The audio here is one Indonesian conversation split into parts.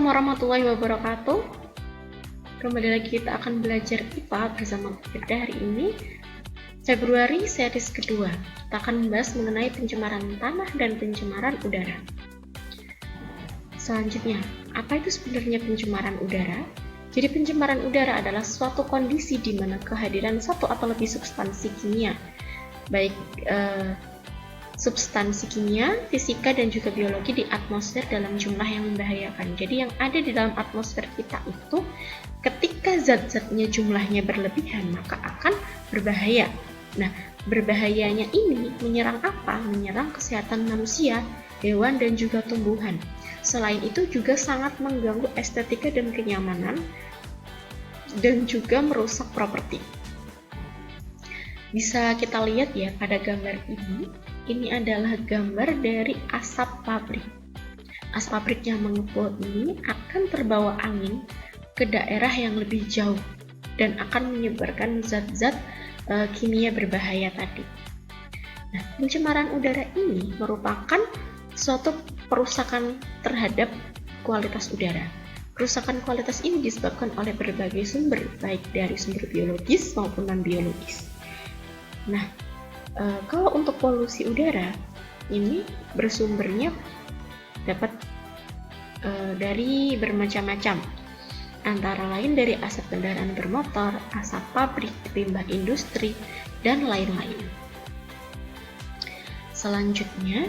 Assalamualaikum warahmatullahi wabarakatuh. Kembali lagi kita akan belajar IPA bersama Firda hari ini. Februari series kedua. Kita akan membahas mengenai pencemaran tanah dan pencemaran udara. Selanjutnya, apa itu sebenarnya pencemaran udara? Jadi pencemaran udara adalah suatu kondisi di mana kehadiran satu atau lebih substansi kimia, baik substansi kimia, fisika, dan juga biologi di atmosfer dalam jumlah yang membahayakan. Jadi yang ada di dalam atmosfer kita itu ketika zat-zatnya jumlahnya berlebihan maka akan berbahaya. Nah, berbahayanya ini menyerang apa? Menyerang kesehatan manusia, hewan, dan juga tumbuhan. Selain itu juga sangat mengganggu estetika dan kenyamanan dan juga merusak properti. Bisa kita lihat ya pada gambar ini. Ini adalah gambar dari asap pabrik. Asap pabrik yang mengepul ini akan terbawa angin ke daerah yang lebih jauh dan akan menyebarkan zat-zat kimia berbahaya tadi. Nah, pencemaran udara ini merupakan suatu perusakan terhadap kualitas udara. Kerusakan kualitas ini disebabkan oleh berbagai sumber, baik dari sumber biologis maupun non-biologis. Nah, kalau untuk polusi udara ini bersumbernya dapat dari bermacam-macam, antara lain dari asap kendaraan bermotor, asap pabrik, limbah industri, dan lain-lain. Selanjutnya,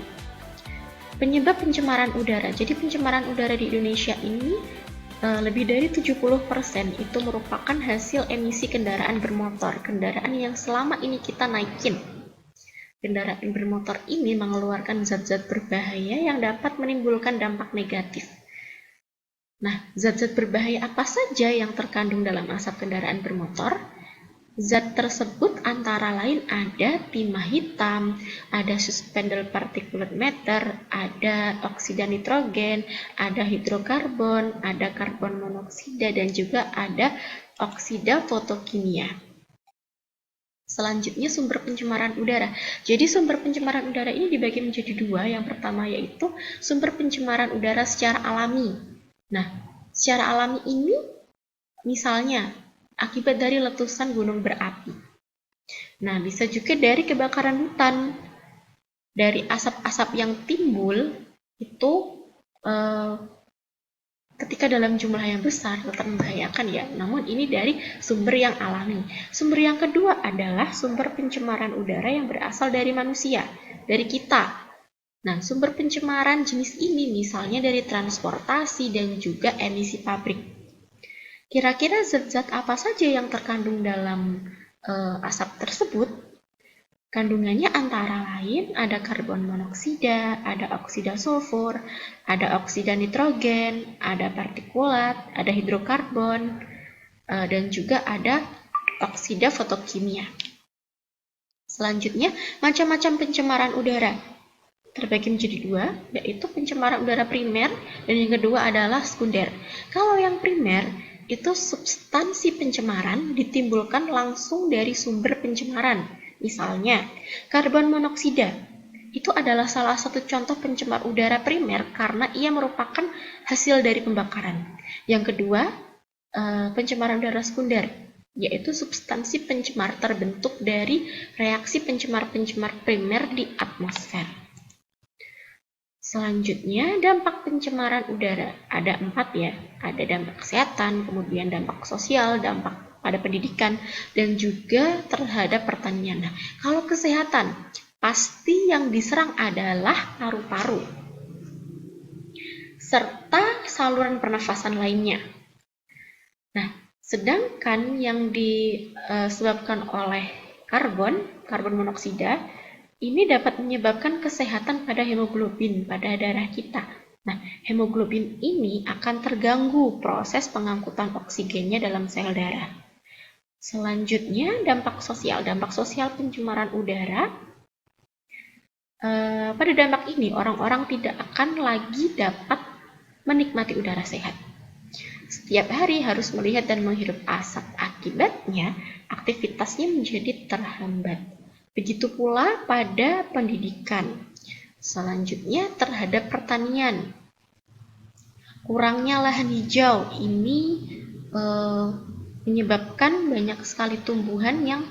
penyebab pencemaran udara. Jadi pencemaran udara di Indonesia ini lebih dari 70% itu merupakan hasil emisi kendaraan bermotor, kendaraan yang selama ini kita naikin. Kendaraan bermotor ini mengeluarkan zat-zat berbahaya yang dapat menimbulkan dampak negatif. Nah, zat-zat berbahaya apa saja yang terkandung dalam asap kendaraan bermotor? Zat tersebut antara lain ada timah hitam, ada suspended particulate matter, ada oksida nitrogen, ada hidrokarbon, ada karbon monoksida, dan juga ada oksida fotokimia. Selanjutnya sumber pencemaran udara. Jadi sumber pencemaran udara ini dibagi menjadi dua. Yang pertama yaitu sumber pencemaran udara secara alami. Nah, secara alami ini misalnya akibat dari letusan gunung berapi. Nah, bisa juga dari kebakaran hutan. Dari asap-asap yang timbul itu ketika dalam jumlah yang besar tetap membahayakan ya, namun ini dari sumber yang alami. Sumber yang kedua adalah sumber pencemaran udara yang berasal dari manusia, dari kita. Nah, sumber pencemaran jenis ini misalnya dari transportasi dan juga emisi pabrik. Kira-kira zat-zat apa saja yang terkandung dalam asap tersebut? Kandungannya antara lain ada karbon monoksida, ada oksida sulfur, ada oksida nitrogen, ada partikulat, ada hidrokarbon, dan juga ada oksida fotokimia. Selanjutnya, macam-macam pencemaran udara terbagi menjadi dua, yaitu pencemaran udara primer dan yang kedua adalah sekunder. Kalau yang primer itu substansi pencemaran ditimbulkan langsung dari sumber pencemaran. Misalnya, karbon monoksida itu adalah salah satu contoh pencemar udara primer karena ia merupakan hasil dari pembakaran. Yang kedua, pencemaran udara sekunder, yaitu substansi pencemar terbentuk dari reaksi pencemar-pencemar primer di atmosfer. Selanjutnya, dampak pencemaran udara. Ada 4 ya, ada dampak kesehatan, kemudian dampak sosial, dampak pada pendidikan, dan juga terhadap pertanian. Nah, kalau kesehatan, pasti yang diserang adalah paru-paru, serta saluran pernafasan lainnya. Nah, sedangkan yang disebabkan oleh karbon monoksida, ini dapat menyebabkan kesehatan pada hemoglobin pada darah kita. Nah, hemoglobin ini akan terganggu proses pengangkutan oksigennya dalam sel darah. Selanjutnya, dampak sosial. Dampak sosial pencemaran udara. Pada dampak ini, orang-orang tidak akan lagi dapat menikmati udara sehat. Setiap hari harus melihat dan menghirup asap. Akibatnya, aktivitasnya menjadi terhambat. Begitu pula pada pendidikan. Selanjutnya, terhadap pertanian. kurangnya lahan hijau ini menyebabkan banyak sekali tumbuhan yang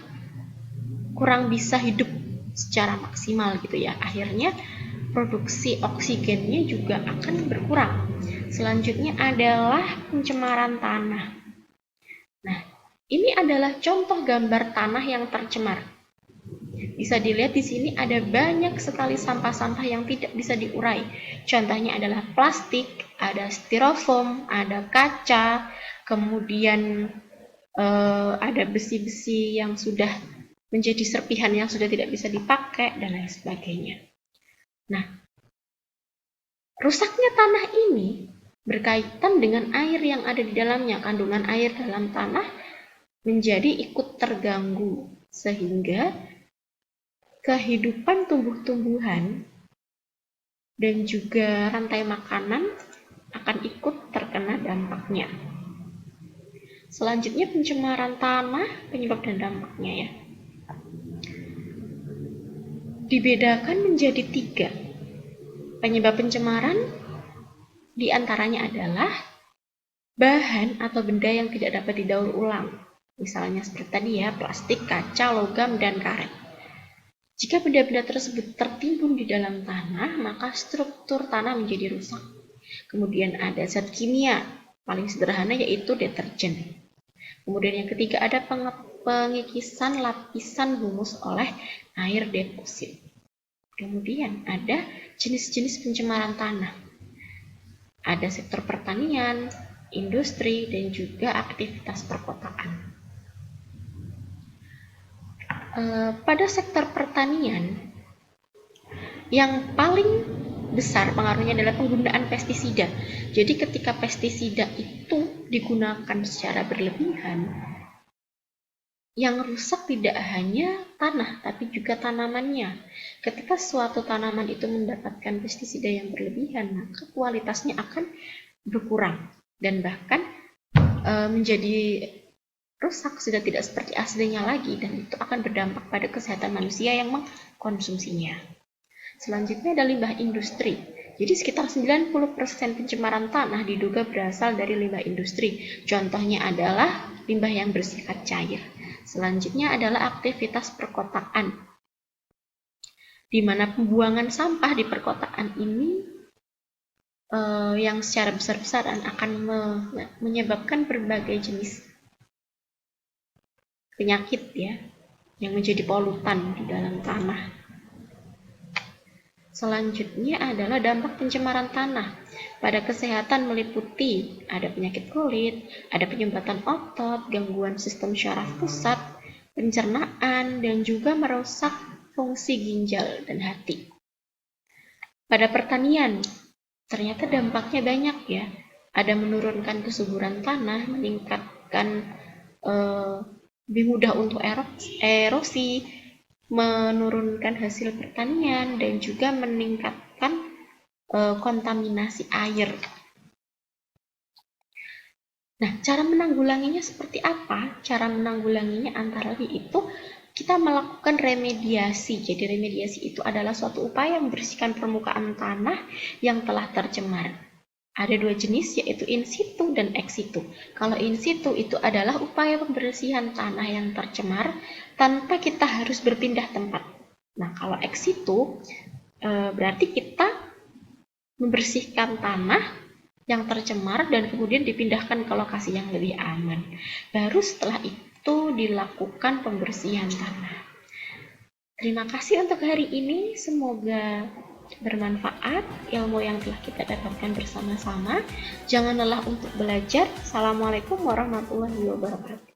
kurang bisa hidup secara maksimal gitu ya. Akhirnya produksi oksigennya juga akan berkurang. Selanjutnya adalah pencemaran tanah. Nah, ini adalah contoh gambar tanah yang tercemar. Bisa dilihat di sini ada banyak sekali sampah-sampah yang tidak bisa diurai. Contohnya adalah plastik, ada styrofoam, ada kaca, kemudian ada besi-besi yang sudah menjadi serpihan yang sudah tidak bisa dipakai, dan lain sebagainya. Nah, rusaknya tanah ini berkaitan dengan air yang ada di dalamnya. Kandungan air dalam tanah menjadi ikut terganggu, sehingga kehidupan tumbuh-tumbuhan dan juga rantai makanan akan ikut terkena dampaknya. Selanjutnya pencemaran tanah, penyebab dan dampaknya ya. Dibedakan menjadi 3. Penyebab pencemaran diantaranya adalah bahan atau benda yang tidak dapat didaur ulang. Misalnya seperti tadi ya, plastik, kaca, logam, dan karet. Jika benda-benda tersebut tertimbun di dalam tanah, maka struktur tanah menjadi rusak. Kemudian ada zat kimia, paling sederhana yaitu deterjen. Kemudian yang ketiga ada pengikisan lapisan humus oleh air deposit. Kemudian ada jenis-jenis pencemaran tanah. Ada sektor pertanian, industri, dan juga aktivitas perkotaan. Pada sektor pertanian, yang paling besar pengaruhnya adalah penggunaan pestisida. Jadi ketika pestisida itu digunakan secara berlebihan, yang rusak tidak hanya tanah, tapi juga tanamannya. Ketika suatu tanaman itu mendapatkan pestisida yang berlebihan, maka kualitasnya akan berkurang dan bahkan menjadi rusak, sudah tidak seperti aslinya lagi, dan itu akan berdampak pada kesehatan manusia yang mengkonsumsinya. Selanjutnya ada limbah industri. Jadi sekitar 90% pencemaran tanah diduga berasal dari limbah industri. Contohnya adalah limbah yang bersifat cair. Selanjutnya adalah aktivitas perkotaan, di mana pembuangan sampah di perkotaan ini yang secara besar-besaran akan menyebabkan berbagai jenis penyakit ya, yang menjadi polutan di dalam tanah. Selanjutnya adalah dampak pencemaran tanah pada kesehatan, meliputi ada penyakit kulit, ada penyumbatan otot, gangguan sistem syaraf pusat, pencernaan, dan juga merusak fungsi ginjal dan hati. Pada pertanian, ternyata dampaknya banyak ya. Ada menurunkan kesuburan tanah, meningkatkan lebih mudah untuk erosi, menurunkan hasil pertanian, dan juga meningkatkan kontaminasi air. Nah, cara menanggulanginya seperti apa? Cara menanggulanginya antara lain itu kita melakukan remediasi. Jadi remediasi itu adalah suatu upaya membersihkan permukaan tanah yang telah tercemar. Ada 2 jenis, yaitu in situ dan ex situ. Kalau in situ itu adalah upaya pembersihan tanah yang tercemar tanpa kita harus berpindah tempat. Nah, kalau ex situ berarti kita membersihkan tanah yang tercemar dan kemudian dipindahkan ke lokasi yang lebih aman. Baru setelah itu dilakukan pembersihan tanah. Terima kasih untuk hari ini, semoga bermanfaat ilmu yang telah kita dapatkan bersama-sama. Jangan lelah untuk belajar. Assalamualaikum warahmatullahi wabarakatuh.